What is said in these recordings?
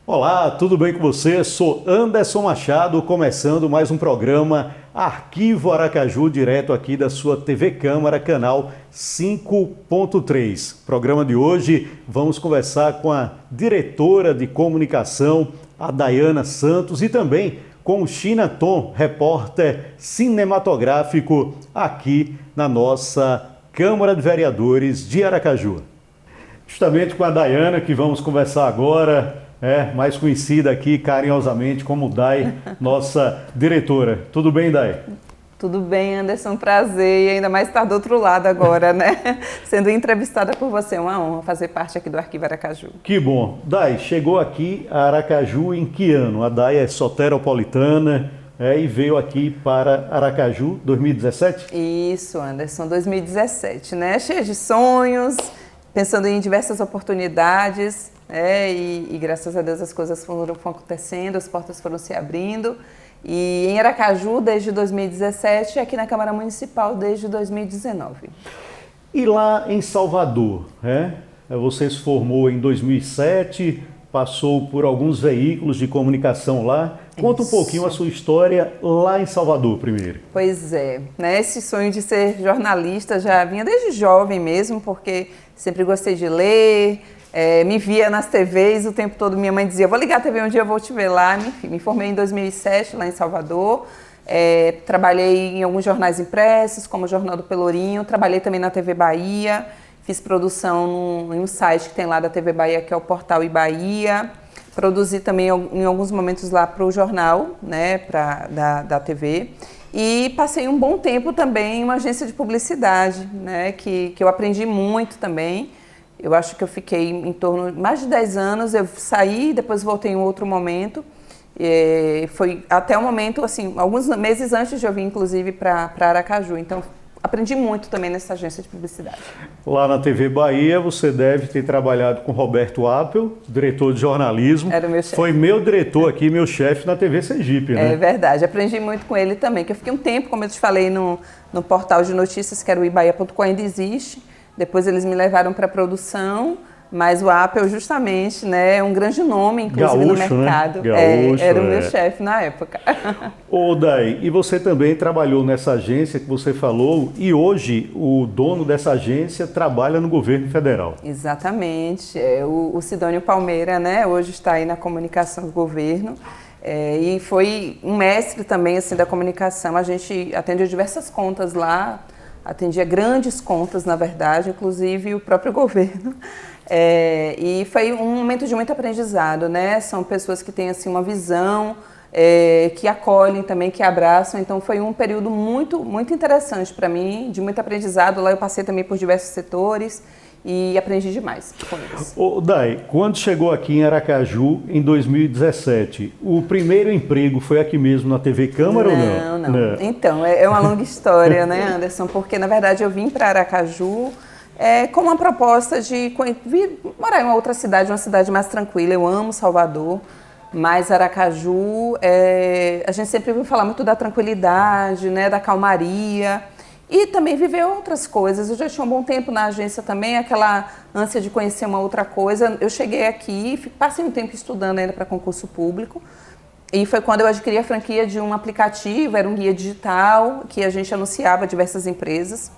Olá, tudo bem com você? Sou Anderson Machado, começando mais um programa Arquivo Aracaju, direto aqui da sua TV Câmara, canal 5.3. Programa de hoje, vamos conversar com a diretora de comunicação, a Dayana Santos, e também com o China Tom, repórter cinematográfico aqui na nossa Câmara de Vereadores de Aracaju. Justamente com a Dayana que vamos conversar agora, mais conhecida aqui carinhosamente como Day, nossa diretora. Tudo bem, Day? Tudo bem, Anderson, prazer, e ainda mais estar do outro lado agora, né? Sendo entrevistada por você, é uma honra fazer parte aqui do Arquivo Aracaju. Que bom. Day, chegou aqui a Aracaju em que ano? A Day é soteropolitana e veio aqui para Aracaju 2017? Isso, Anderson, 2017, né? Cheia de sonhos, pensando em diversas oportunidades, e graças a Deus as coisas foram acontecendo, as portas foram se abrindo. E em Aracaju desde 2017 e aqui na Câmara Municipal desde 2019. E lá em Salvador, você se formou em 2007, passou por alguns veículos de comunicação lá. Conta um pouquinho a sua história lá em Salvador primeiro. Pois é, esse sonho de ser jornalista já vinha desde jovem mesmo, porque sempre gostei de ler, me via nas TVs o tempo todo. Minha mãe dizia, vou ligar a TV um dia, eu vou te ver lá. Enfim, me formei em 2007 lá em Salvador, trabalhei em alguns jornais impressos, como o Jornal do Pelourinho, trabalhei também na TV Bahia, fiz produção em um site que tem lá da TV Bahia, que é o Portal Bahia. Produzi também em alguns momentos lá para o jornal, da TV. E passei um bom tempo também em uma agência de publicidade, que eu aprendi muito também. Eu acho que eu fiquei em torno de mais de 10 anos, eu saí, depois voltei em outro momento. Foi até o momento, assim, alguns meses antes de eu vir, inclusive, para Aracaju. Então, aprendi muito também nessa agência de publicidade. Lá na TV Bahia, você deve ter trabalhado com Roberto Appel, diretor de jornalismo. Era o meu chefe. Foi meu diretor aqui, meu chefe na TV Sergipe, né? É verdade, aprendi muito com ele também, que eu fiquei um tempo, como eu te falei, no portal de notícias, que era o ibaia.com, ainda existe. Depois eles me levaram para a produção, mas o Appel justamente, é um grande nome, inclusive Gaúcho, no mercado. Né? Gaúcho, era o meu chefe na época. Ô, Day, e você também trabalhou nessa agência que você falou, e hoje o dono dessa agência trabalha no governo federal. Exatamente, o Sidônio Palmeira, hoje está aí na comunicação do governo. E foi um mestre também assim, da comunicação, a gente atendeu diversas contas lá, atendia grandes contas, na verdade, inclusive o próprio governo. E foi um momento de muito aprendizado, São pessoas que têm assim, uma visão, que acolhem também, que abraçam. Então foi um período muito, muito interessante para mim, de muito aprendizado. Lá eu passei também por diversos setores e aprendi demais com eles. Ô, Day, quando chegou aqui em Aracaju, em 2017, o primeiro emprego foi aqui mesmo na TV Câmara ou não? Não. Então, é uma longa história, Anderson? Porque, na verdade, eu vim para Aracaju com uma proposta de vir morar em uma outra cidade, uma cidade mais tranquila. Eu amo Salvador, mas Aracaju, a gente sempre ouviu falar muito da tranquilidade, da calmaria. E também viver outras coisas. Eu já tinha um bom tempo na agência também, aquela ânsia de conhecer uma outra coisa. Eu cheguei aqui, passei um tempo estudando ainda para concurso público. E foi quando eu adquiri a franquia de um aplicativo, era um guia digital, que a gente anunciava diversas empresas.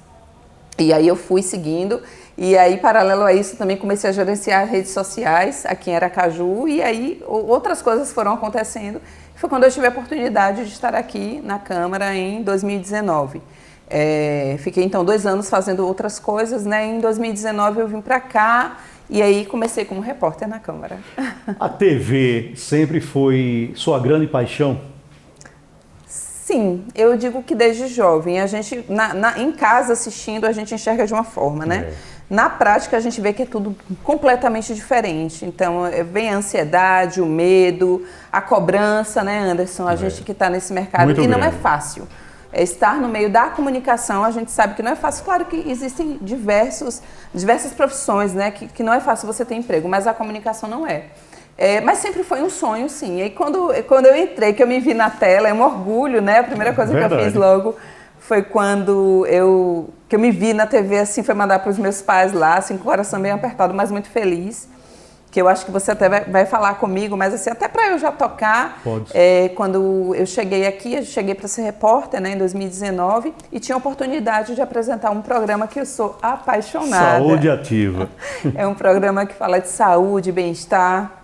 E aí eu fui seguindo. E aí, paralelo a isso, também comecei a gerenciar redes sociais aqui em Aracaju. E aí outras coisas foram acontecendo. Foi quando eu tive a oportunidade de estar aqui na Câmara em 2019. Fiquei então 2 anos fazendo outras coisas, Em 2019 eu vim para cá e aí comecei como repórter na Câmara. A TV sempre foi sua grande paixão? Sim, eu digo que desde jovem. A gente, em casa assistindo, a gente enxerga de uma forma, Na prática, a gente vê que é tudo completamente diferente. Então, vem a ansiedade, o medo, a cobrança, Anderson? A gente que está nesse mercado. Muito não grande. É fácil. Estar no meio da comunicação, a gente sabe que não é fácil. Claro que existem diversas profissões, que não é fácil você ter emprego, mas a comunicação não é. Mas sempre foi um sonho, sim. E aí, quando eu entrei, que eu me vi na tela, é um orgulho, né? A primeira coisa que eu fiz logo foi quando que eu me vi na TV, assim, foi mandar para os meus pais lá, assim, com o coração bem apertado, mas muito feliz. Que eu acho que você até vai falar comigo, mas assim, até para eu já tocar, quando eu cheguei aqui, eu cheguei para ser repórter, né, em 2019, e tinha a oportunidade de apresentar um programa que eu sou apaixonada. Saúde Ativa. É um programa que fala de saúde, bem-estar.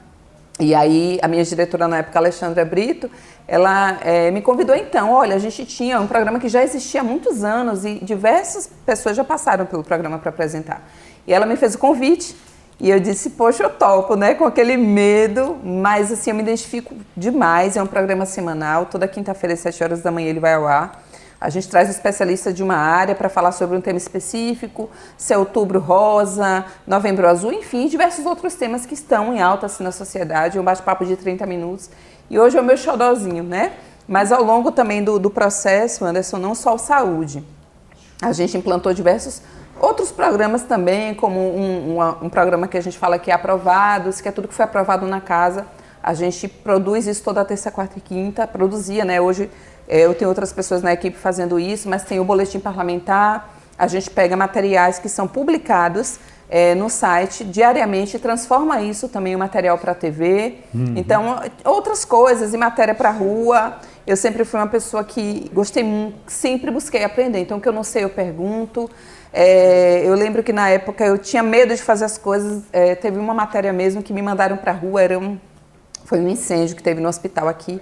E aí, a minha diretora na época, Alexandra Brito, ela me convidou então, olha, a gente tinha um programa que já existia há muitos anos e diversas pessoas já passaram pelo programa para apresentar. E ela me fez o convite. E eu disse, poxa, eu topo, né? Com aquele medo, mas assim, eu me identifico demais. É um programa semanal, toda quinta-feira às 7 horas da manhã ele vai ao ar. A gente traz um especialista de uma área para falar sobre um tema específico, se é outubro rosa, novembro azul, enfim, diversos outros temas que estão em alta assim, na sociedade. É um bate-papo de 30 minutos. E hoje é o meu xodózinho, né? Mas ao longo também do processo, Anderson, não só o saúde. A gente implantou diversos outros programas também, como um programa que a gente fala que é Aprovados, que é tudo que foi aprovado na casa. A gente produz isso toda terça, quarta e quinta, produzia, né? Hoje eu tenho outras pessoas na equipe fazendo isso, mas tem o boletim parlamentar, a gente pega materiais que são publicados no site diariamente e transforma isso também em material para a TV. Então, outras coisas, e matéria para a rua. Eu sempre fui uma pessoa que gostei muito, sempre busquei aprender. Então, o que eu não sei, eu pergunto. Eu lembro que na época eu tinha medo de fazer as coisas. Teve uma matéria mesmo que me mandaram para a rua, foi um incêndio que teve no hospital aqui.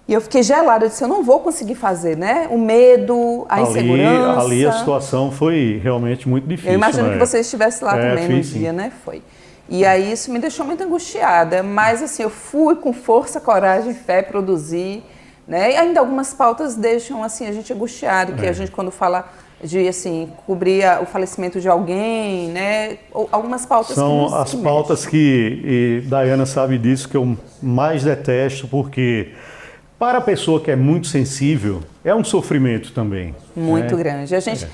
E eu fiquei gelada, eu disse, eu não vou conseguir fazer, né? O medo, a insegurança. Ali a situação foi realmente muito difícil. Eu imagino que você estivesse lá também no dia, né? Foi. E aí isso me deixou muito angustiada, mas assim, eu fui com força, coragem, fé, produzir, né? E ainda algumas pautas deixam assim a gente angustiado, que a gente quando fala de assim, cobrir o falecimento de alguém, né? Ou algumas pautas são as pautas que Daiana sabe disso, que eu mais detesto, porque para a pessoa que é muito sensível, é um sofrimento também. Muito grande. A gente,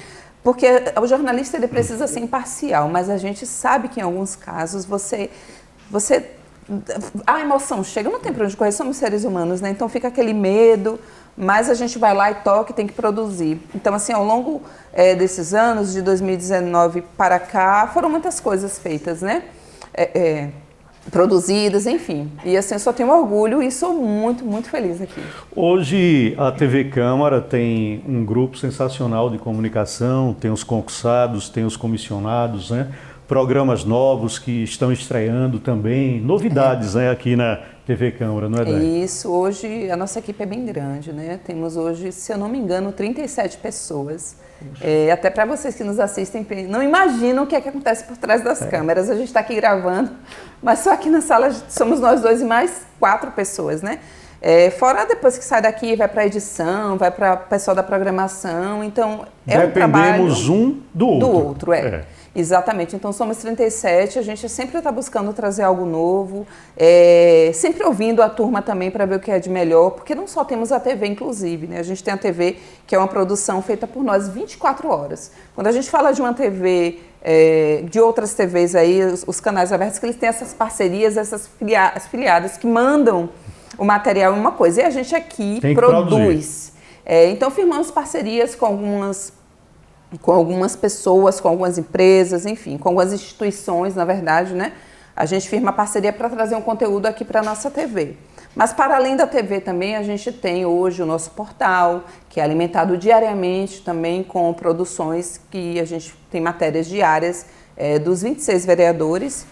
porque o jornalista ele precisa ser imparcial, mas a gente sabe que em alguns casos a emoção chega, não tem para onde correr, somos seres humanos, né? Então fica aquele medo, mas a gente vai lá e toca e tem que produzir. Então, assim, ao longo desses anos, de 2019 para cá, foram muitas coisas feitas, né? Produzidas, enfim. E assim, eu só tenho orgulho e sou muito, muito feliz aqui. Hoje a TV Câmara tem um grupo sensacional de comunicação, tem os concursados, tem os comissionados, né? Programas novos que estão estreando também, novidades né, aqui na TV Câmara, não é, Dai? Isso, hoje a nossa equipe é bem grande, né? Temos hoje, se eu não me engano, 37 pessoas. Até para vocês que nos assistem, não imaginam o que é que acontece por trás das câmeras. A gente está aqui gravando, mas só aqui na sala somos nós dois e mais 4 pessoas, né? Fora depois que sai daqui, vai para a edição, vai para o pessoal da programação, então um trabalho... Dependemos um do outro. Do outro, Exatamente, então somos 37, a gente sempre está buscando trazer algo novo, sempre ouvindo a turma também para ver o que é de melhor, porque não só temos a TV, inclusive, né? A gente tem a TV que é uma produção feita por nós 24 horas. Quando a gente fala de uma TV, de outras TVs aí, os canais abertos, que eles têm essas parcerias, essas filiadas que mandam o material em uma coisa, e a gente aqui produz. Então firmamos parcerias com algumas pessoas, com algumas empresas, enfim, com algumas instituições, na verdade, né? A gente firma parceria para trazer um conteúdo aqui para a nossa TV. Mas para além da TV também, a gente tem hoje o nosso portal, que é alimentado diariamente também com produções que a gente tem matérias diárias dos 26 vereadores,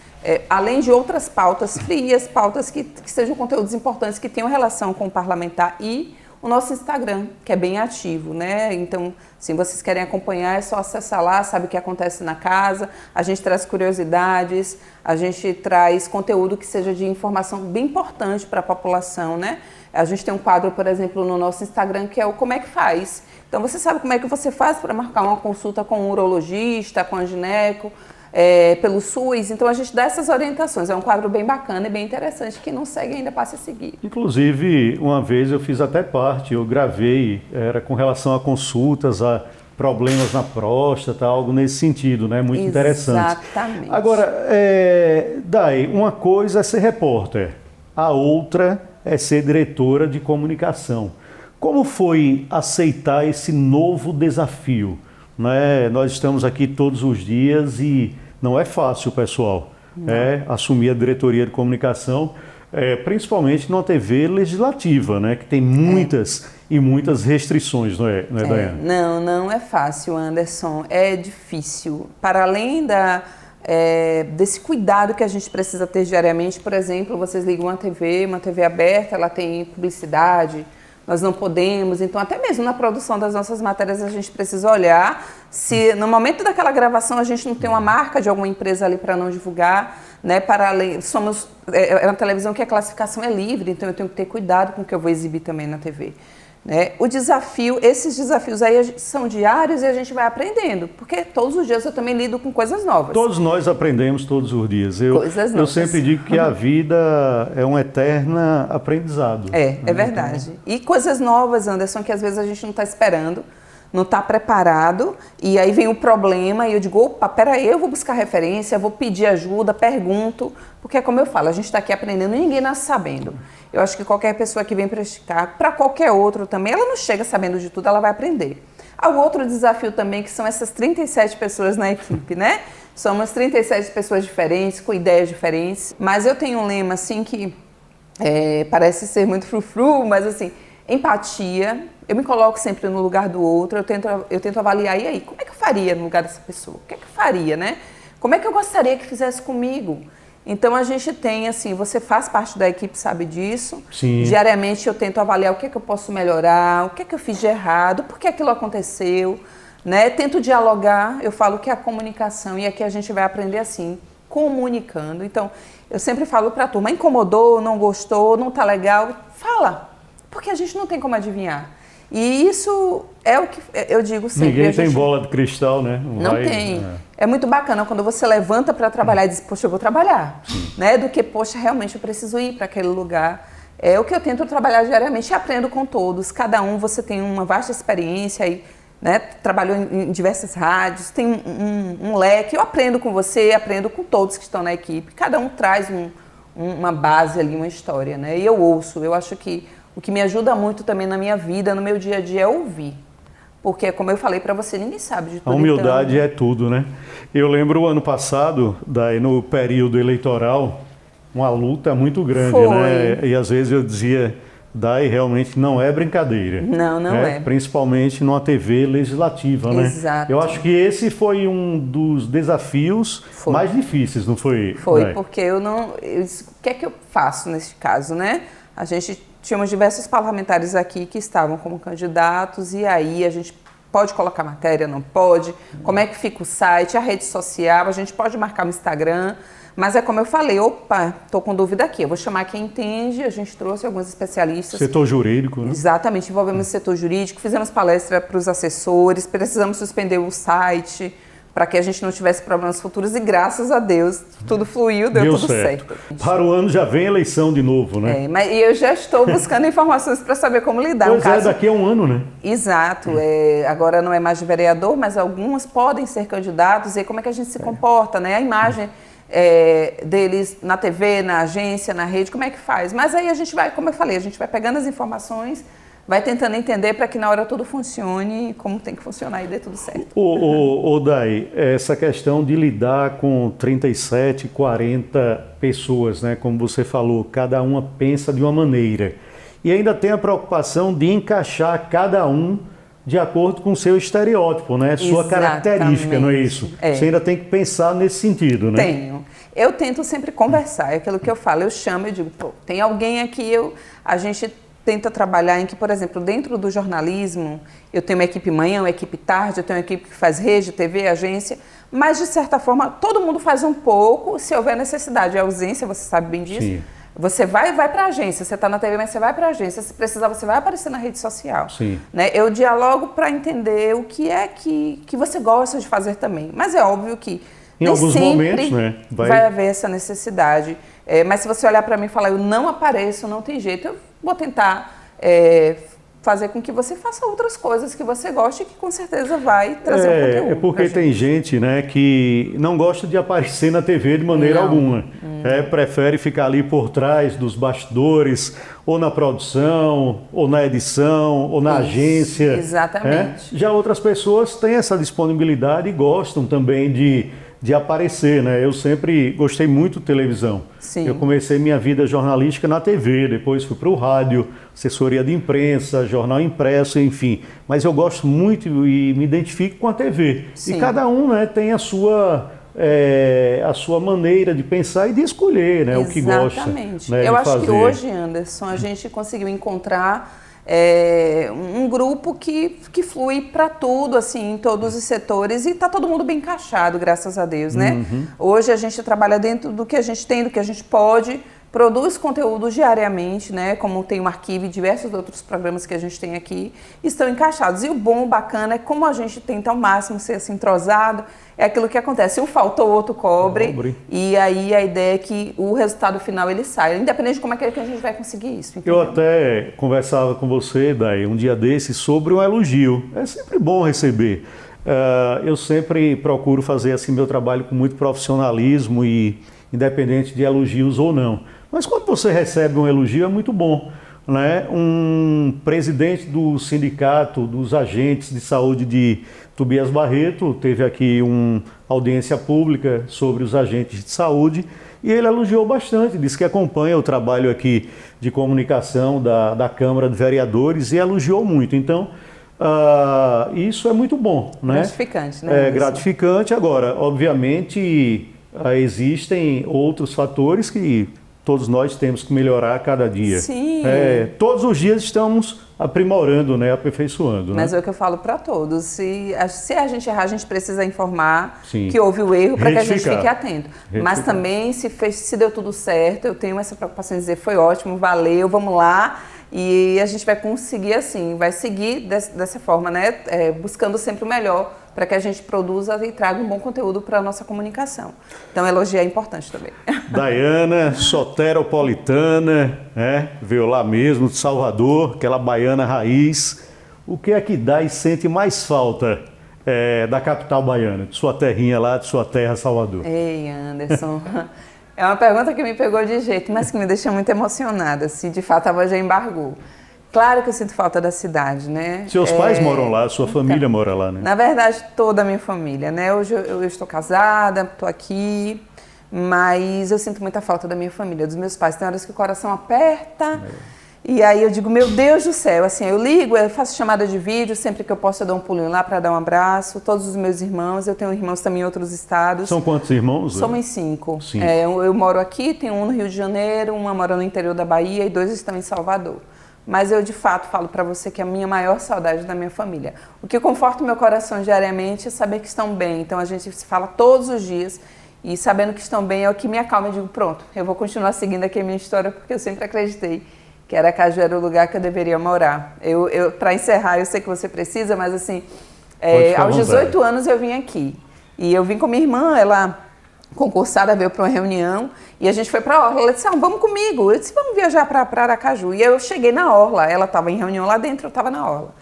além de outras pautas frias, pautas que sejam conteúdos importantes, que tenham relação com o parlamentar e o nosso Instagram, que é bem ativo, né? Então, se vocês querem acompanhar, é só acessar lá, sabe o que acontece na casa. A gente traz curiosidades, a gente traz conteúdo que seja de informação bem importante para a população, né? A gente tem um quadro, por exemplo, no nosso Instagram, que é o Como é que faz? Então, você sabe como é que você faz para marcar uma consulta com um urologista, com a gineco, pelo SUS, então a gente dá essas orientações, é um quadro bem bacana e bem interessante, que não segue ainda passe a seguir. Inclusive, uma vez eu fiz até parte, eu gravei, era com relação a consultas, a problemas na próstata, algo nesse sentido, né? Muito interessante. Exatamente. Agora, Day, uma coisa é ser repórter, a outra é ser diretora de comunicação. Como foi aceitar esse novo desafio? Né? Nós estamos aqui todos os dias e não é fácil, pessoal, assumir a diretoria de comunicação, principalmente numa TV legislativa, né? Que tem muitas e muitas restrições, não é Daiane? Não é fácil, Anderson, é difícil. Para além desse cuidado que a gente precisa ter diariamente, por exemplo, vocês ligam uma TV aberta, ela tem publicidade, nós não podemos, então até mesmo na produção das nossas matérias a gente precisa olhar se no momento daquela gravação a gente não tem uma marca de alguma empresa ali para não divulgar, né? Para além, é uma televisão que a classificação é livre, então eu tenho que ter cuidado com o que eu vou exibir também na TV. Né? Esses desafios aí são diários e a gente vai aprendendo, porque todos os dias eu também lido com coisas novas. Todos nós aprendemos todos os dias. Eu sempre digo que a vida é um eterno aprendizado. É verdade. E coisas novas, Anderson, que às vezes a gente não está esperando, não está preparado, e aí vem o problema e eu digo, opa, peraí, eu vou buscar referência, vou pedir ajuda, pergunto, porque é como eu falo, a gente está aqui aprendendo e ninguém nasce sabendo. Eu acho que qualquer pessoa que vem praticar, para qualquer outro também, ela não chega sabendo de tudo, ela vai aprender. Há outro desafio também, que são essas 37 pessoas na equipe, né? Somos 37 pessoas diferentes, com ideias diferentes, mas eu tenho um lema, assim, que parece ser muito frufru, mas assim, empatia. Eu me coloco sempre no lugar do outro, eu tento avaliar, e aí, como é que eu faria no lugar dessa pessoa? O que é que eu faria, né? Como é que eu gostaria que fizesse comigo? Então a gente tem, assim, você faz parte da equipe, sabe disso. Sim. Diariamente eu tento avaliar o que é que eu posso melhorar, o que é que eu fiz de errado, por que aquilo aconteceu, né? Tento dialogar, eu falo que é a comunicação, e aqui a gente vai aprender assim, comunicando. Então, eu sempre falo para a turma, incomodou, não gostou, não tá legal, fala, porque a gente não tem como adivinhar. E isso é o que eu digo sempre. Ninguém tem bola de cristal, né? Não tem. É muito bacana quando você levanta para trabalhar e diz, poxa, eu vou trabalhar. Né? Do que, poxa, realmente eu preciso ir para aquele lugar. É o que eu tento trabalhar diariamente e aprendo com todos. Cada um, você tem uma vasta experiência aí, né? Trabalhou em diversas rádios, tem um leque. Eu aprendo com você, aprendo com todos que estão na equipe. Cada um traz uma base ali, uma história, né? E eu ouço. Eu acho que o que me ajuda muito também na minha vida, no meu dia a dia, é ouvir. Porque, como eu falei para você, ninguém sabe de tudo. A humildade é tudo, né? Eu lembro o ano passado, no período eleitoral, uma luta muito grande, né? E às vezes eu dizia, Day, realmente não é brincadeira. Não é. Principalmente numa TV legislativa, né? Exato. Eu acho que esse foi um dos desafios mais difíceis, não foi? Foi, porque eu disse, o que é que eu faço nesse caso, né? A gente tínhamos diversos parlamentares aqui que estavam como candidatos, e aí a gente pode colocar matéria, não pode? Como é que fica o site, a rede social, a gente pode marcar no Instagram, mas é como eu falei, opa, estou com dúvida aqui, eu vou chamar quem entende, a gente trouxe alguns especialistas. Setor jurídico, né? Exatamente, envolvemos o setor jurídico, fizemos palestra para os assessores, precisamos suspender o site, para que a gente não tivesse problemas futuros, e graças a Deus tudo fluiu, deu tudo certo. Para o ano já vem eleição de novo, né? E eu já estou buscando informações para saber como lidar. Pois daqui a um ano, né? Exato. Agora não é mais de vereador, mas alguns podem ser candidatos, e como é que a gente se comporta, né? A imagem deles na TV, na agência, na rede, como é que faz? Mas aí a gente vai, como eu falei, a gente vai pegando as informações, vai tentando entender para que na hora tudo funcione como tem que funcionar e dê tudo certo. Day, essa questão de lidar com 37, 40 pessoas, né? Como você falou, cada uma pensa de uma maneira. E ainda tem a preocupação de encaixar cada um de acordo com o seu estereótipo, né? Sua característica, não é isso? Você ainda tem que pensar nesse sentido, né? Tenho. Eu tento sempre conversar, é aquilo que eu falo, eu chamo e digo, pô, tem alguém aqui, a gente tenta trabalhar em que, por exemplo, dentro do jornalismo, eu tenho uma equipe manhã, uma equipe tarde, eu tenho uma equipe que faz rede, TV, agência, mas de certa forma todo mundo faz um pouco, se houver necessidade, a ausência, você sabe bem disso. Sim. Você vai para a agência, você está na TV, mas você vai para a agência, se precisar você vai aparecer na rede social. Sim. Né? Eu dialogo para entender o que é que você gosta de fazer também, mas é óbvio que em alguns momentos, né, vai haver essa necessidade. Mas se você olhar para mim e falar, eu não apareço, não tem jeito, eu vou tentar fazer com que você faça outras coisas que você goste e que com certeza vai trazer um conteúdo. É porque tem gente, né, que não gosta de aparecer na TV de maneira alguma. Prefere ficar ali por trás dos bastidores, ou na produção, ou na edição, ou na agência. Exatamente. Já outras pessoas têm essa disponibilidade e gostam também de aparecer, né? Eu sempre gostei muito de televisão. Sim. Eu comecei minha vida jornalística na TV, depois fui para o rádio, assessoria de imprensa, jornal impresso, enfim. Mas eu gosto muito e me identifico com a TV. Sim. E cada um, né, tem a sua maneira de pensar e de escolher, né, o que gosta. Exatamente. Né, eu de acho fazer. que hoje, Anderson, a gente conseguiu encontrar um grupo que flui para tudo, assim, em todos os setores, e está todo mundo bem encaixado, graças a Deus, né? Hoje a gente trabalha dentro do que a gente tem, do que a gente pode, produz conteúdo diariamente, né? Como tem o arquivo e diversos outros programas que a gente tem aqui, estão encaixados. E o bom, o bacana, é como a gente tenta ao máximo ser assim, entrosado, é aquilo que acontece. Se um faltou, o outro cobre. E aí a ideia é que o resultado final ele saia, independente de como é que a gente vai conseguir isso. Entendeu? Eu até conversava com você, Day, um dia desses, sobre um elogio. É sempre bom receber. Eu sempre procuro fazer assim meu trabalho com muito profissionalismo e independente de elogios ou não. Mas quando você recebe um elogio é muito bom, né? Um presidente do sindicato dos agentes de saúde de Tobias Barreto teve aqui uma audiência pública sobre os agentes de saúde e ele elogiou bastante, disse que acompanha o trabalho aqui de comunicação da Câmara de Vereadores e elogiou muito. Então, isso é muito bom, né? Gratificante, né? É gratificante. Agora, obviamente, existem outros fatores que todos nós temos que melhorar a cada dia. Sim. Todos os dias estamos aprimorando, né, aperfeiçoando. Mas né? é o que eu falo para todos. Se a gente errar, a gente precisa informar Sim. que houve o erro para que a gente fique atento. Retificar. Mas também, se deu tudo certo, eu tenho essa preocupação de dizer, foi ótimo, valeu, vamos lá. E a gente vai conseguir assim, vai seguir dessa forma, né? Buscando sempre o melhor para que a gente produza e traga um bom conteúdo para a nossa comunicação. Então, elogiar é importante também. Daiana, soteropolitana, veio lá mesmo, de Salvador, aquela baiana raiz. O que é que Day sente mais falta da capital baiana, de sua terrinha lá, de sua terra, Salvador? Ei, Anderson... É uma pergunta que me pegou de jeito, mas que me deixa muito emocionada, se de fato a voz já embargou. Claro que eu sinto falta da cidade, né? Seus pais moram lá, sua família mora lá, né? Na verdade, toda a minha família, né? Hoje eu estou casada, estou aqui, mas eu sinto muita falta da minha família, dos meus pais. Tem horas que o coração aperta, e aí eu digo, meu Deus do céu, assim, eu ligo, eu faço chamada de vídeo, sempre que eu posso eu dou um pulinho lá para dar um abraço, todos os meus irmãos, eu tenho irmãos também em outros estados. São quantos irmãos? Somos 5. Sim. Eu moro aqui, tenho um no Rio de Janeiro, uma mora no interior da Bahia e 2 estão em Salvador. Mas eu, de fato, falo para você que a minha maior saudade é da minha família. O que conforta o meu coração diariamente é saber que estão bem. Então, a gente se fala todos os dias e sabendo que estão bem é o que me acalma. Eu digo, pronto, eu vou continuar seguindo aqui a minha história porque eu sempre acreditei que Aracaju era o lugar que eu deveria morar. Para encerrar, eu sei que você precisa, mas assim, aos 18 anos eu vim aqui. E eu vim com minha irmã, ela concursada, veio para uma reunião e a gente foi para a Orla. Ela disse, vamos comigo. Eu disse, vamos viajar para Aracaju. E eu cheguei na Orla, ela estava em reunião lá dentro, eu estava na Orla.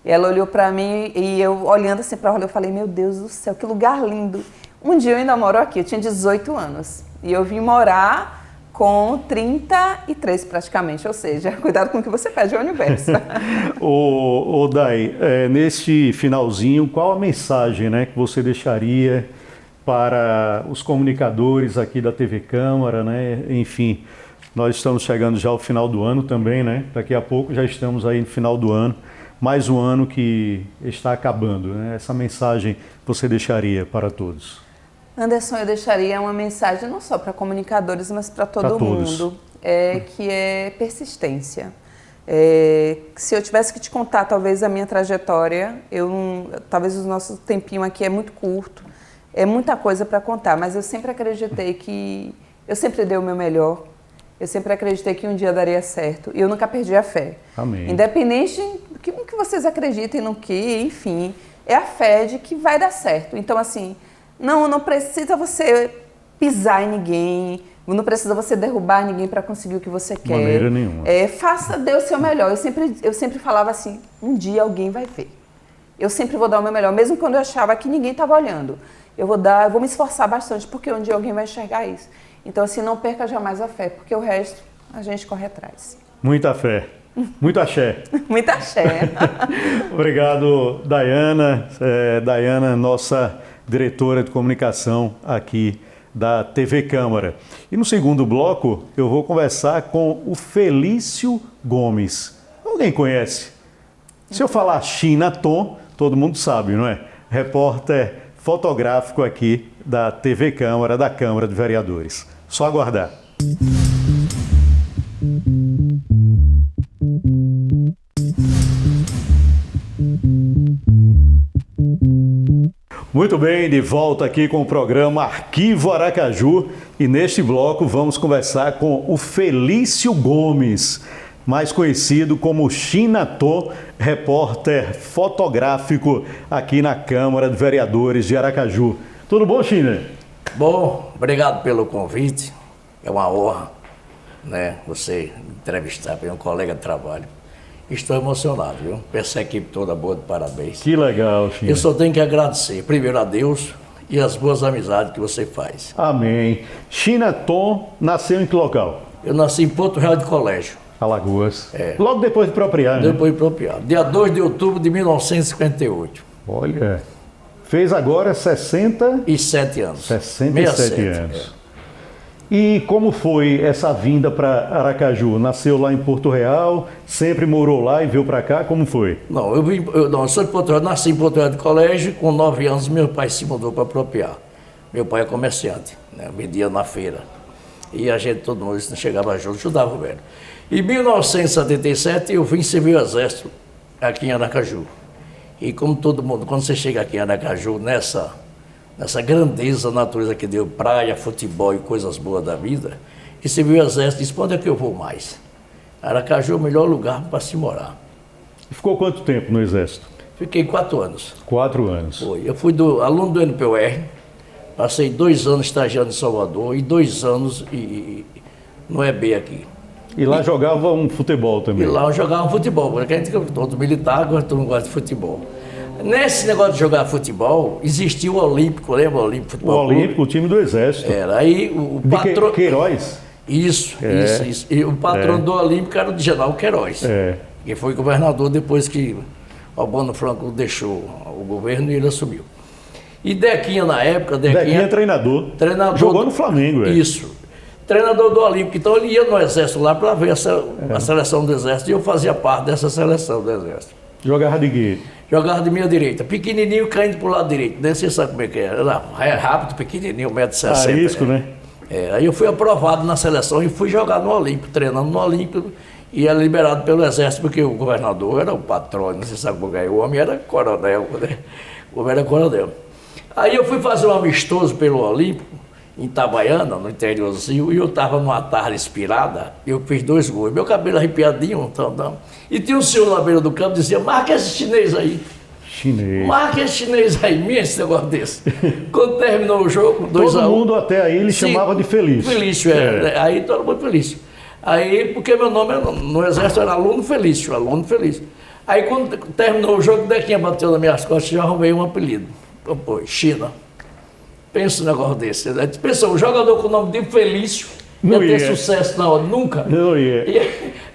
E ela olhou para mim e eu, olhando assim para a Orla, eu falei, meu Deus do céu, que lugar lindo. Um dia eu ainda moro aqui, eu tinha 18 anos. E eu vim morar com 33 praticamente, ou seja, cuidado com o que você pede ao universo. Ô Day, neste finalzinho, qual a mensagem, né, que você deixaria para os comunicadores aqui da TV Câmara, né? Enfim, nós estamos chegando já ao final do ano também, né? Daqui a pouco já estamos aí no final do ano, mais um ano que está acabando, né? Essa mensagem você deixaria para todos? Anderson, eu deixaria uma mensagem não só para comunicadores, mas para todo mundo, que é persistência. Se eu tivesse que te contar talvez a minha trajetória, talvez o nosso tempinho aqui é muito curto, é muita coisa para contar, mas eu sempre acreditei que eu sempre dei o meu melhor, eu sempre acreditei que um dia daria certo e eu nunca perdi a fé. Amém. Independente do que vocês acreditem no que, enfim, é a fé de que vai dar certo. Então, assim, não precisa você pisar em ninguém, Não precisa você derrubar ninguém para conseguir o que você quer. De maneira nenhuma. Faça, dê o seu melhor. Eu sempre falava assim, um dia alguém vai ver. Eu sempre vou dar o meu melhor, mesmo quando eu achava que ninguém estava olhando. Eu vou me esforçar bastante, porque um dia alguém vai enxergar isso. Então, assim, não perca jamais a fé, porque o resto a gente corre atrás. Muita fé. Muito axé. Muita axé. Obrigado, Dayana. Dayana, nossa diretora de comunicação aqui da TV Câmara. E no segundo bloco, eu vou conversar com o Felício Gomes. Alguém conhece? Se eu falar China Tom, todo mundo sabe, não é? Repórter fotográfico aqui da TV Câmara, da Câmara de Vereadores. Só aguardar. Muito bem, de volta aqui com o programa Arquivo Aracaju e neste bloco vamos conversar com o Felício Gomes, mais conhecido como Chinatô, repórter fotográfico aqui na Câmara de Vereadores de Aracaju. Tudo bom, China? Bom, obrigado pelo convite, é uma honra, né, você entrevistar para um colega de trabalho. Estou emocionado, viu? Peço a equipe toda boa de parabéns. Que legal, China. Eu só tenho que agradecer, primeiro a Deus e as boas amizades que você faz. Amém. Chinatô nasceu em que local? Eu nasci em Porto Real de Colégio. Alagoas. Logo depois de Propriar, né? Depois de Propriar. Dia 2 de outubro de 1958. Olha, fez agora 7 anos. 67 anos. E como foi essa vinda para Aracaju? Nasceu lá em Porto Real, sempre morou lá e veio para cá? Como foi? Não, eu sou de Porto Real, nasci em Porto Real de Colégio, com 9 anos meu pai se mudou para Propriar. Meu pai é comerciante, né? Vendia na feira. E a gente, todo mundo chegava junto, ajudava o velho. Em 1977 eu vim servir o exército aqui em Aracaju. E como todo mundo, quando você chega aqui em Aracaju, nessa grandeza natureza que deu praia, futebol e coisas boas da vida, e serviu o exército e disse, onde é que eu vou mais? Aracaju é o melhor lugar para se morar. E ficou quanto tempo no exército? Fiquei 4 anos. 4 anos. Foi. Eu fui aluno do NPOR, passei 2 anos estagiando em Salvador e 2 anos no EB aqui. E lá jogava um futebol também? E lá eu jogava futebol, porque a gente todo militar, agora todo mundo gosta de futebol. Nesse negócio de jogar futebol, existia o Olímpico, lembra o Olímpico Futebol Clube? O Olímpico, o time do Exército. Era, aí o patrão... Queiroz? Isso. E o patrão do Olímpico era o General Queiroz, que foi governador depois que Albano Franco deixou o governo e ele assumiu. E Dequinha, na época... Dequinha é treinador. Jogou no Flamengo. Isso. Treinador do Olímpico. Então ele ia no Exército lá para ver a seleção do Exército e eu fazia parte dessa seleção do Exército. Jogava de quê? Jogava de meia direita, pequenininho caindo pro lado direito, nem você sabe como é que era rápido, pequenininho, 1,60 m. Arisco, né? Aí eu fui aprovado na seleção e fui jogar no Olímpico, treinando no Olímpico, e era liberado pelo Exército, porque o governador era o patrão, não sei sabe como é, o homem era coronel, né? O homem era coronel. Aí eu fui fazer um amistoso pelo Olímpico, em Itabaiana, no interiorzinho, e eu estava numa tarde inspirada, eu fiz 2 gols, meu cabelo arrepiadinho, e tinha um senhor na beira do campo que dizia, marca esse chinês aí. Chinês. Marca esse chinês aí, minha esse negócio desse. Quando terminou o jogo, 2 a 1. Todo mundo até aí ele chamava de Felício. Felício, aí todo mundo Felício. Aí, porque meu nome no Exército era Aluno Felício, Aluno Felício. Aí quando terminou o jogo, o Dequinha bateu nas minhas costas e já arrumei um apelido. Pô, China. Pensa um negócio desse. Pensa, um jogador com o nome de Felício ia ter sucesso na hora, nunca. Não ia.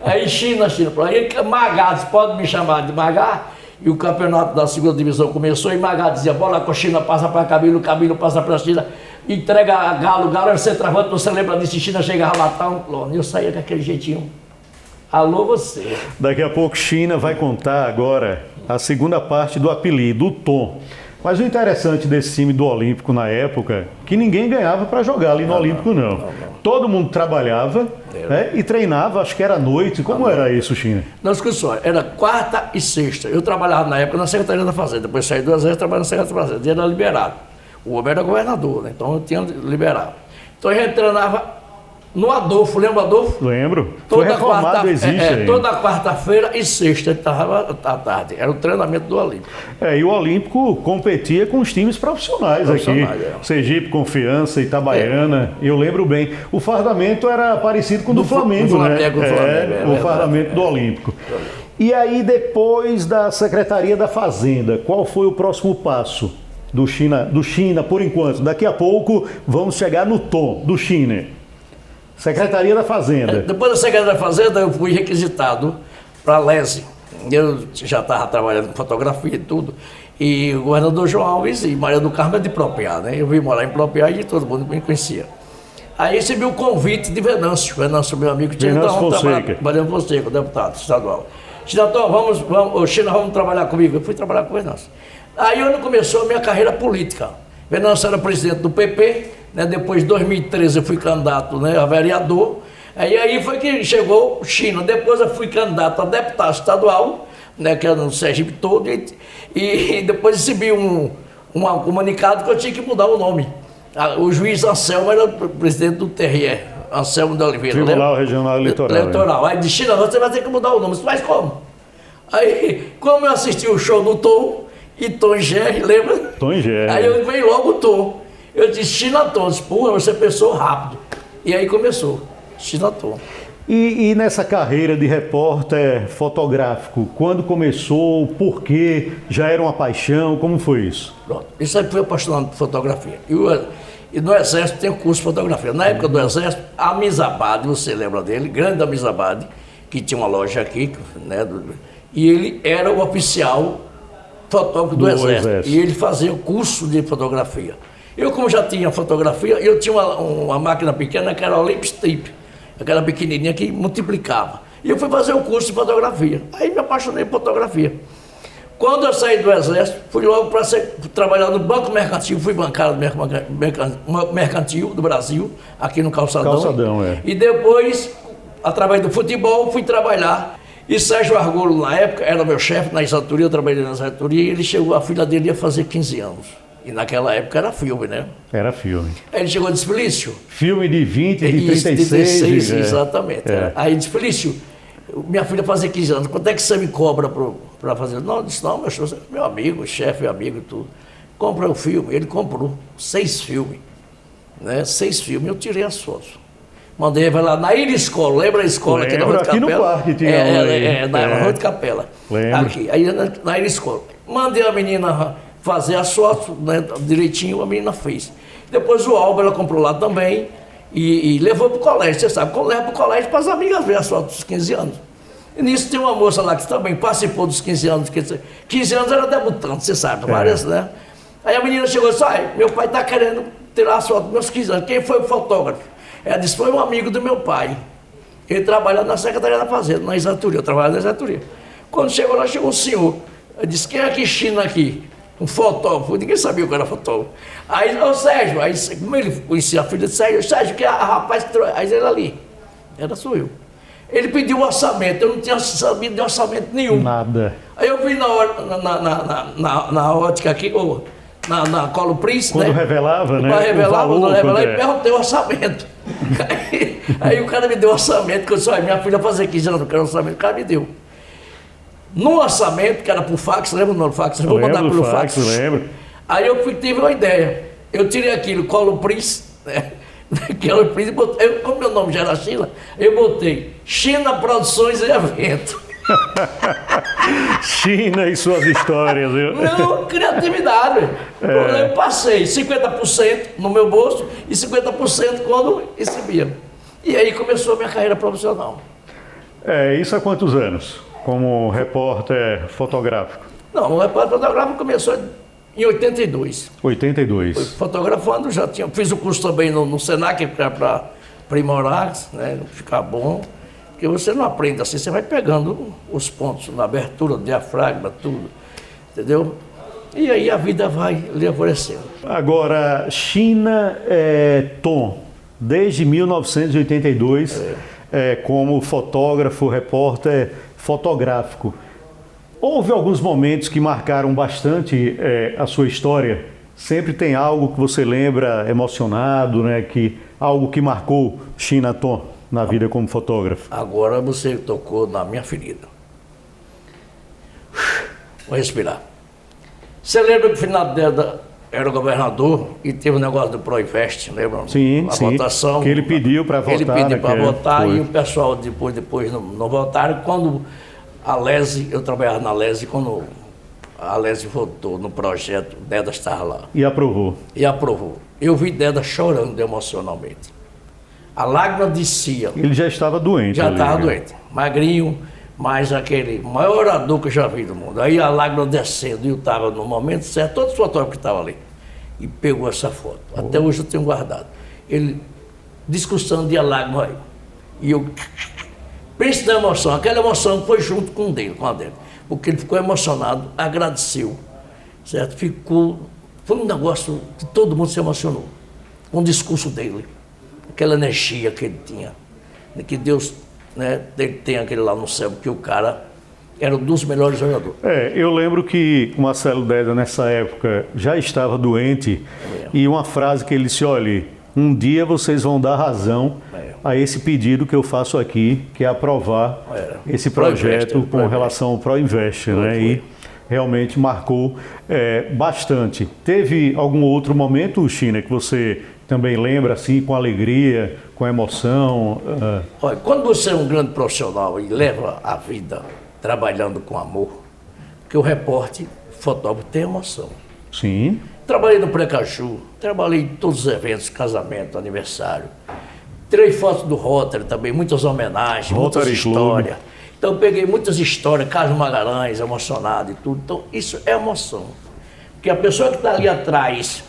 Aí China. Aí Magá, você pode me chamar de Magá? E o campeonato da 2ª divisão começou e Magá dizia, bola com a China, passa para Cabelo passa para a China, entrega a Galo era centroavante, você lembra disso, China chegava lá, e eu saía com aquele jeitinho. Alô você. Daqui a pouco China vai contar agora a segunda parte do apelido, o Tom. Mas o interessante desse time do Olímpico na época, que ninguém ganhava para jogar ali no Olímpico, não. Todo mundo trabalhava e treinava, acho que era à noite. Como era isso, China? Não, escuta, era quarta e sexta. Eu trabalhava na época na Secretaria da Fazenda, depois saí do Exército, trabalhava na Secretaria da Fazenda, e era liberado. O homem era governador, né? Então eu tinha liberado. Então a gente treinava no Adolfo, lembra Adolfo? Lembro. Foi reformado, existe ainda. Toda quarta-feira e sexta, ele estava à tarde. Era o treinamento do Olímpico. E o Olímpico competia com os times profissionais aqui. Sergipe, Confiança, Itabaiana. Eu lembro bem. O fardamento era parecido com o do Flamengo, né? O fardamento do Olímpico. E aí, depois da Secretaria da Fazenda, qual foi o próximo passo do China, por enquanto? Daqui a pouco vamos chegar no Tom, do China. Secretaria da Fazenda. Depois da Secretaria da Fazenda, eu fui requisitado para a Lese. Eu já estava trabalhando com fotografia e tudo. E o governador João Alves e Maria do Carmo é de Propiá, né? Eu vim morar em Propiá e todo mundo me conhecia. Aí recebi o convite de Venâncio, meu amigo. Venâncio Fonseca. Venâncio Fonseca, deputado estadual. China, vamos trabalhar comigo. Eu fui trabalhar com o Venâncio. Aí onde começou a minha carreira política. Venâncio era presidente do PP, né? Depois de 2013 eu fui candidato, né, a vereador. Aí foi que chegou o China. Depois eu fui candidato a deputado estadual, né, que era no Sergipe todo, e depois recebi um comunicado que eu tinha que mudar o nome. O juiz Anselmo era o presidente do TRE, Anselmo de Oliveira. Tribunal Regional Eleitoral. Aí de China, você vai ter que mudar o nome. Mas como? Aí, como eu assisti o show do Tom e Tom e Jerry, lembra? Tom e Jerry. Aí eu veio logo o Tom. Eu disse, China Tom, disse, porra, você pensou rápido. E aí começou, China Tom. E nessa carreira de repórter fotográfico, quando começou, por quê? Já era uma paixão? Como foi isso? Pronto, eu sempre fui apaixonado por fotografia. E no Exército tem o curso de fotografia. Na época do Exército, a Mizabad, você lembra dele, grande Mizabad, que tinha uma loja aqui, né? E ele era o oficial fotógrafo do Exército. E ele fazia o curso de fotografia. Eu, como já tinha fotografia, eu tinha uma máquina pequena que era a Olympus Strip, aquela pequenininha que multiplicava. E eu fui fazer o curso de fotografia. Aí me apaixonei por fotografia. Quando eu saí do Exército, fui logo para trabalhar no Banco Mercantil, fui bancário mercantil do Brasil, aqui no Calçadão. E depois, através do futebol, fui trabalhar. E Sérgio Argolo, na época, era meu chefe na exatoria, eu trabalhei na exatoria, e ele chegou, a filha dele ia fazer 15 anos. E naquela época era filme, né? Era filme. Aí ele chegou e disse, Felício... Filme de 20, de 36. Exatamente. Aí ele disse, Felício, minha filha fazer 15 anos, quanto é que você me cobra para fazer? Não, eu disse, não, meu amigo, chefe, amigo e tudo. Compra o filme. Ele comprou 6 filmes, né? 6 filmes, eu tirei as fotos. Mandei lá na Ilha Escola, lembra a escola aqui na Rua de Capela? Aqui no parque tinha na Rua de Capela. Lembro. Aqui, aí na Ilha Escola. Mandei a menina fazer as fotos, né, direitinho, a menina fez. Depois o Alba, ela comprou lá também e levou para o colégio. Você sabe, quando leva para o colégio, para as amigas ver as fotos dos 15 anos. E nisso tem uma moça lá que também participou dos 15 anos. 15 anos era debutante, você sabe, várias, né? Aí a menina chegou e disse, meu pai está querendo tirar as fotos dos meus 15 anos. Quem foi o fotógrafo? Ela disse, foi um amigo do meu pai. Ele trabalhava na Secretaria da Fazenda, na exatoria. Eu trabalhava na exatoria. Quando chegou lá, chegou um senhor. Eu disse, quem é que China aqui? Um fotógrafo. Ninguém sabia que eu era fotógrafo. Aí, ô Sérgio, aí, como ele conhecia a filha de Sérgio, que é a rapaz, aí ele ali. Sou eu. Ele pediu um orçamento, eu não tinha sabido de orçamento nenhum. Nada. Aí eu vi na ótica aqui, na Colo Prince, quando né? revelava, né? Para revelar, e perguntei o orçamento. Aí o cara me deu o orçamento, que eu disse, minha filha fazer 15 anos, eu quero orçamento, o cara me deu. No orçamento, que era por fax, lembra o nome do fax? Eu vou mandar pelo fax. Lembro. Aí eu tive uma ideia. Eu tirei aquilo, Colo Prince, né? Colo Prince, como meu nome já era China, eu botei China Produções e Evento. China e suas histórias, viu? Não, criatividade. Eu passei 50% no meu bolso e 50% quando recebia. E aí começou a minha carreira profissional. Isso há quantos anos? Como repórter fotográfico? Não, o repórter fotográfico começou em 82. 82. Fui fotografando, fiz o curso também no Senac para aprimorar, né, ficar bom. Porque você não aprende assim, você vai pegando os pontos na abertura, diafragma, tudo, entendeu? E aí a vida vai lhe favorecendo. Agora, China Tom, desde 1982, como fotógrafo, repórter fotográfico. Houve alguns momentos que marcaram bastante a sua história? Sempre tem algo que você lembra emocionado, né, que algo que marcou China Tom na vida como fotógrafo? Agora você tocou na minha ferida. Vou respirar. Você lembra que o final dela era o governador e teve um negócio do Proinvest, lembra? Sim, a sim. votação. Que ele pediu para votar. Ele pediu para votar foi. E o pessoal depois não votaram. Quando a Lese, eu trabalhava na Lese, quando a Lese votou no projeto, Deda estava lá. E aprovou. E aprovou. Eu vi Deda chorando emocionalmente. A lágrima descia. Ele já estava doente. Já ali, estava né? doente. Magrinho, mas aquele maior orador que eu já vi do mundo. Aí a lágrima descendo, e eu estava no momento certo, todos os fotógrafos que estavam ali. E pegou essa foto. Até hoje eu tenho guardado. Ele discussando e a lágrima aí. E eu penso na emoção. Aquela emoção foi junto com a dele. Porque ele ficou emocionado, agradeceu. Certo? Foi um negócio que todo mundo se emocionou. Com o discurso dele. Aquela energia que ele tinha. Que Deus, né, tem aquele lá no céu, porque o cara era um dos melhores jogadores. Eu lembro que o Marcelo Deda, nessa época, já estava doente. E uma frase que ele disse, olha, um dia vocês vão dar razão a esse pedido que eu faço aqui, que é aprovar esse projeto com relação ao Proinvest, né? E realmente marcou bastante. Teve algum outro momento, China, que você também lembra, assim, com alegria, com emoção? Olha, quando você é um grande profissional e leva a vida trabalhando com amor, porque o repórter, fotógrafo, tem emoção. Sim. Trabalhei no Precaju, trabalhei em todos os eventos, casamento, aniversário. Tirei fotos do Rotary também, muitas homenagens, muitas histórias. Então eu peguei muitas histórias, Carlos Magalhães, emocionado e tudo. Então isso é emoção. Porque a pessoa que está ali atrás,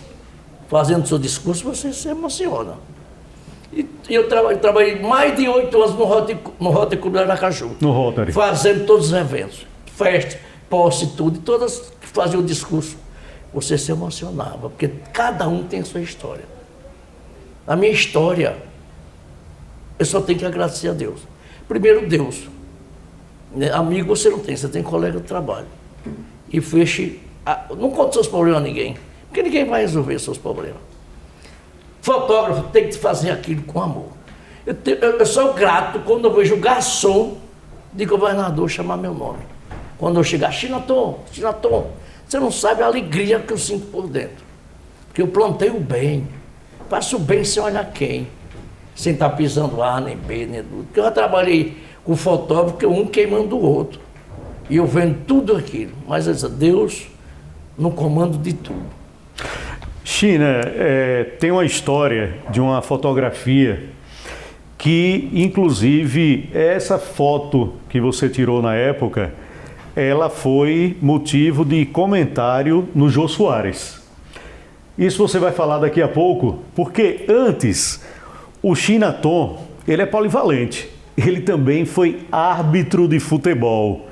fazendo seu discurso, você se emociona. E eu trabalhei mais de 8 anos no Rotary Clube de Aracaju. No Rotary. Fazendo todos os eventos, festa, posse, tudo. E todas que faziam o discurso, você se emocionava, porque cada um tem sua história. A minha história, eu só tenho que agradecer a Deus. Primeiro, Deus. Amigo você não tem, você tem colega de trabalho. E não conta seus problemas a ninguém, porque ninguém vai resolver seus problemas. Fotógrafo tem que fazer aquilo com amor. Eu sou grato quando eu vejo o garçom de governador chamar meu nome. Quando eu chegar, China Tom, você não sabe a alegria que eu sinto por dentro. Porque eu plantei o bem, faço o bem sem olhar quem, sem estar pisando A, nem B, nem tudo. Porque eu já trabalhei com fotógrafo, que um queimando o outro. E eu vendo tudo aquilo. Mas Deus no comando de tudo. China, tem uma história de uma fotografia que, inclusive, essa foto que você tirou na época, ela foi motivo de comentário no Jô Soares. Isso você vai falar daqui a pouco, porque antes, o China Tom, ele é polivalente. Ele também foi árbitro de futebol.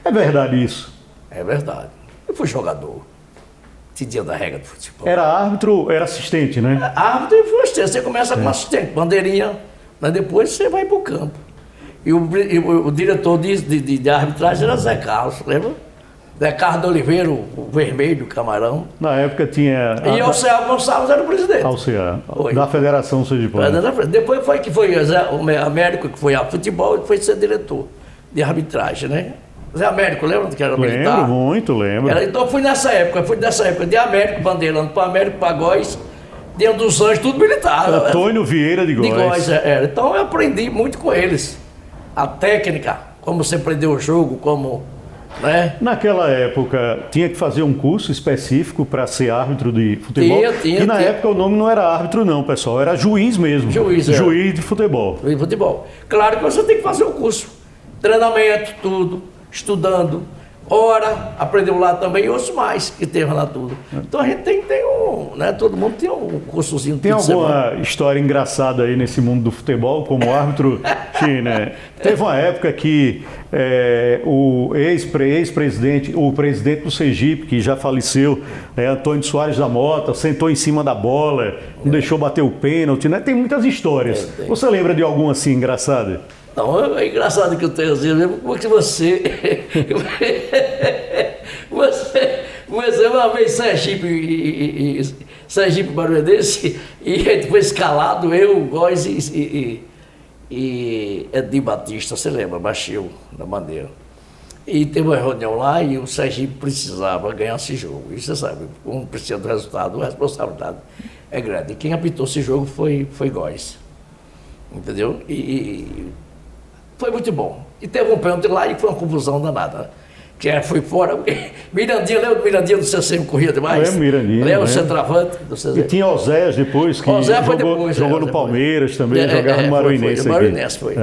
É verdade isso? É verdade. Eu fui jogador. Entendia da regra do futebol. Era árbitro, era assistente, né? Árbitro e foi assistente. Você começa como assistente, bandeirinha, mas depois você vai para o campo. E o diretor de arbitragem era Zé Carlos, lembra? Zé Carlos de Oliveira, o vermelho, o camarão. Na época tinha... E o Alceu Gonçalves era o presidente. Alceu, da Federação Sergipana. Depois foi o Américo, que foi a futebol, e foi ser diretor de arbitragem, né? Zé Américo, lembra que era militar? Lembro, muito, lembro. Então eu fui dessa época, de Américo, bandeirando para Américo, para Góis, dentro dos Anjos, tudo militar. Antônio Vieira de Góis. De Góis, Então eu aprendi muito com eles. A técnica, como você aprendeu o jogo, como... Né? Naquela época, tinha que fazer um curso específico para ser árbitro de futebol? Tinha. E na época o nome não era árbitro não, pessoal, era juiz mesmo. Juiz de futebol. Juiz de futebol. Claro que você tem que fazer o curso. Treinamento, tudo, estudando. Hora, aprendeu lá também e outros mais que teve lá tudo. Então a gente tem né? Todo mundo tem um cursozinho. Tem alguma história engraçada aí nesse mundo do futebol como árbitro? China, teve uma época que o ex-presidente, o presidente do Sergipe, que já faleceu, Antônio Soares da Mota, sentou em cima da bola, não deixou bater o pênalti, né? Tem muitas histórias. Você lembra de alguma assim engraçada? Não, é engraçado que eu tenho assim, porque você uma vez Sergipe Sergipe Maranhense, e a gente foi escalado, eu, Góes e Edir Batista, você lembra, Baixio da Bandeira. E teve uma reunião lá e o Sergipe precisava ganhar esse jogo. E você sabe, como precisa do resultado, a responsabilidade é grande. E quem apitou esse jogo foi Góes. Entendeu? E foi muito bom. E teve um pênalti lá e foi uma confusão danada. Que foi fora. Mirandinha, lembra do Mirandinha do CCM corria demais? Mirandinha. Lembra o centroavante do CCM? E tinha Oséias depois, que jogou no Palmeiras também, jogava no Maranhense. No Maranhense foi.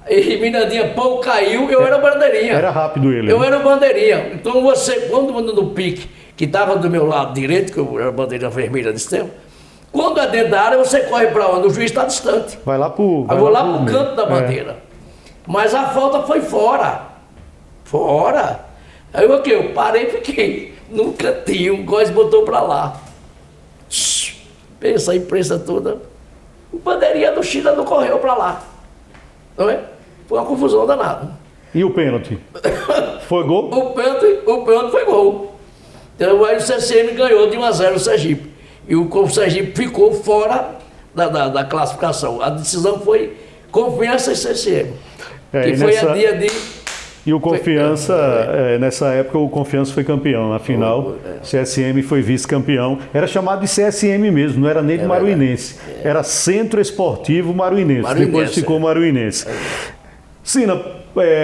E Mirandinha, pau caiu, eu era bandeirinha. Era rápido ele. Eu era bandeirinha. Então você, quando no pique, que estava do meu lado direito, que eu era bandeirinha vermelha desse tempo, quando é dentro da área, você corre para onde? O juiz está distante. Vai lá pro. Eu vou lá pro canto da bandeira. Mas a falta foi fora. Fora. Aí eu parei e fiquei num cantinho, o Góes botou para lá. Pensa a imprensa toda. O bandeirinha do China não correu para lá. Não é? Foi uma confusão danada. E o pênalti? Foi gol? O pênalti foi gol. Então aí o CCM ganhou de 1-0 o Sergipe. E o Sergipe ficou fora da classificação. A decisão foi Confiança e CCM. Que foi a dia de... E o Confiança, nessa época, o Confiança foi campeão. Na final, CSM foi vice-campeão. Era chamado de CSM mesmo, não era nem de Maruinense. Era Centro Esportivo Maruinense. Depois ficou Maruinense.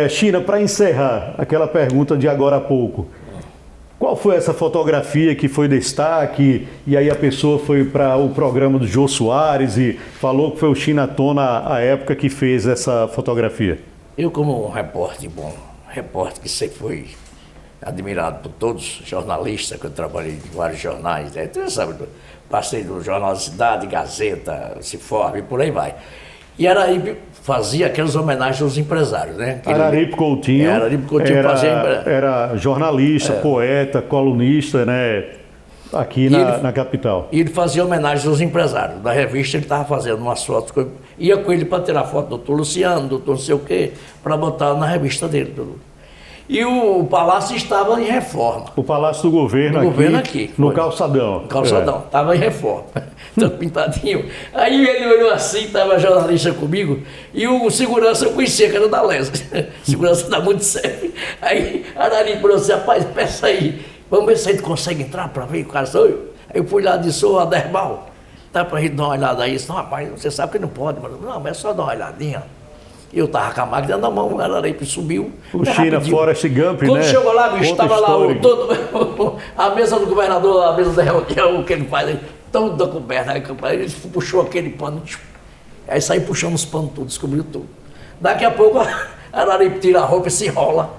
China, para encerrar aquela pergunta de agora há pouco, qual foi essa fotografia que foi destaque e aí a pessoa foi para o programa do Jô Soares e falou que foi o China Ton na época que fez essa fotografia? Eu, como um repórter bom, repórter que sempre foi admirado por todos os jornalistas, que eu trabalhei em vários jornais, né? Você sabe, passei do Jornal da Cidade, Gazeta, Ciforme, por aí vai. E Araripe fazia aquelas homenagens aos empresários, né? Araripe Coutinho, era jornalista, poeta, colunista, né? Aqui na capital. E ele fazia homenagens aos empresários. Da revista ele estava fazendo umas fotos, ia com ele para tirar foto do doutor Luciano, doutor não sei o quê, para botar na revista dele. E o palácio estava em reforma. O Palácio do Governo aqui no Calçadão. Calçadão, estava em reforma, todo pintadinho. Aí ele olhou assim, estava jornalista comigo, e o segurança eu conhecia, que era da Lesa. Segurança da Municep. Aí Arari falou assim, rapaz, peça aí, vamos ver se a gente consegue entrar para ver o cara. Aí eu fui lá e disse, ô Aderbal, dá para a gente dar uma olhada aí? Não, rapaz, você sabe que não pode, mas é só dar uma olhadinha. E eu estava com a máquina na mão, o Araripe subiu. O China Forrest Gump, né? Quando chegou lá, bicho, estava lá a mesa do governador, a mesa da reunião, o que ele faz, toda coberta. Aí ele puxou aquele pano, aí saiu puxando os panos todos, descobriu tudo. Daqui a pouco a Araripe tira a roupa e se enrola.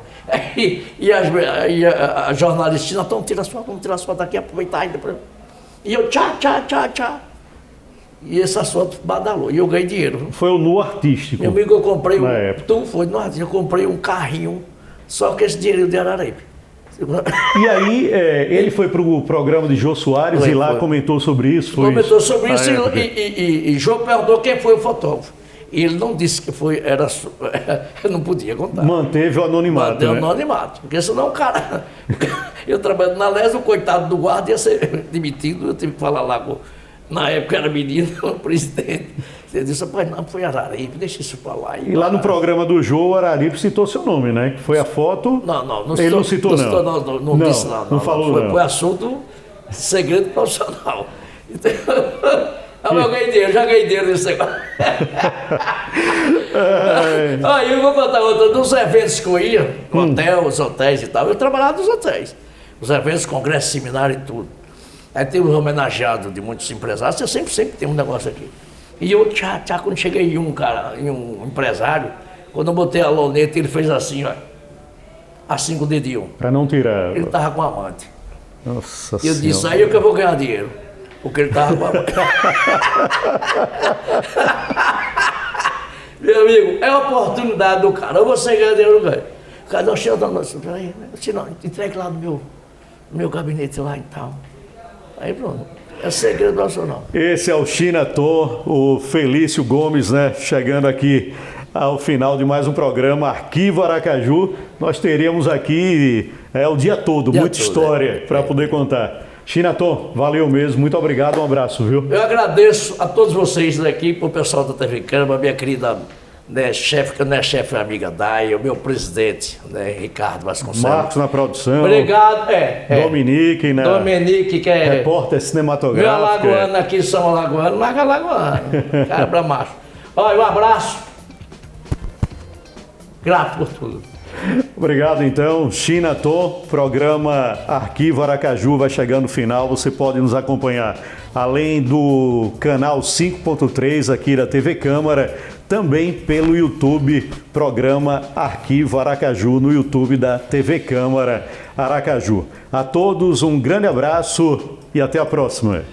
E a jornalistina, então vamos tirar as fotos aqui, aproveitar ainda. E eu, tchá. E essa foto badalou, e eu ganhei dinheiro. Foi o Nu Artístico. Meu amigo, eu comprei eu comprei um carrinho, só que esse dinheiro de Araripe. E aí, ele foi para o programa de Jô Soares e lá comentou sobre isso? Comentou sobre isso e Jô perguntou quem foi o fotógrafo. E ele não disse que eu não podia contar. Manteve o anonimato. Manteve o anonimato, porque senão o cara... Eu trabalhando na Lesa, o coitado do guarda ia ser demitido, eu tive que falar lá com... Na época era menino, o presidente. Ele disse, rapaz, não, foi Araripe, deixa isso para lá. E lá no programa do Jô, o Araripe citou seu nome, né? Que foi a foto... Não ele não citou, não disse nada. Não falou, não. Foi assunto segredo profissional. Então, eu já ganhei dinheiro nesse negócio. Aí eu vou contar outra. Dos eventos que eu ia, hotéis e tal, eu trabalhava nos hotéis. Os eventos, congressos, seminário e tudo. Aí tem os homenageados de muitos empresários, você sempre tem um negócio aqui. E eu, quando cheguei em um empresário, quando eu botei a loneta, ele fez assim, ó, assim com o dedinho. Para não tirar. Ele estava com amante. Nossa Eu disse, aí que eu vou ganhar dinheiro, porque ele estava com amante. Meu amigo, é a oportunidade do cara, ou você ganha dinheiro ou não ganha. O cara, não, chega da noite, peraí, entregue lá no meu gabinete lá e tal. Aí pronto, é segredo nacional. Esse é o China Ton, o Felício Gomes, né? Chegando aqui ao final de mais um programa Arquivo Aracaju. Nós teríamos aqui o dia todo, muita história para poder contar. Chinato, valeu mesmo, muito obrigado, um abraço, viu? Eu agradeço a todos vocês daqui, pro pessoal da TV Câmara, minha querida, né, chefe, que não é chefe, é amiga Dai, o meu presidente, né, Ricardo Vasconcelos. Marcos na produção. Obrigado, Dominique, né? Dominique, que é repórter meu cinematográfico. alagoano aqui, São Alagoano, mas alagoano, cabra macho. Olha, um abraço. Grato por tudo. Obrigado, então. Chinato, programa Arquivo Aracaju vai chegando no final. Você pode nos acompanhar além do canal 5.3 aqui da TV Câmara, também pelo YouTube, programa Arquivo Aracaju no YouTube da TV Câmara Aracaju. A todos um grande abraço e até a próxima.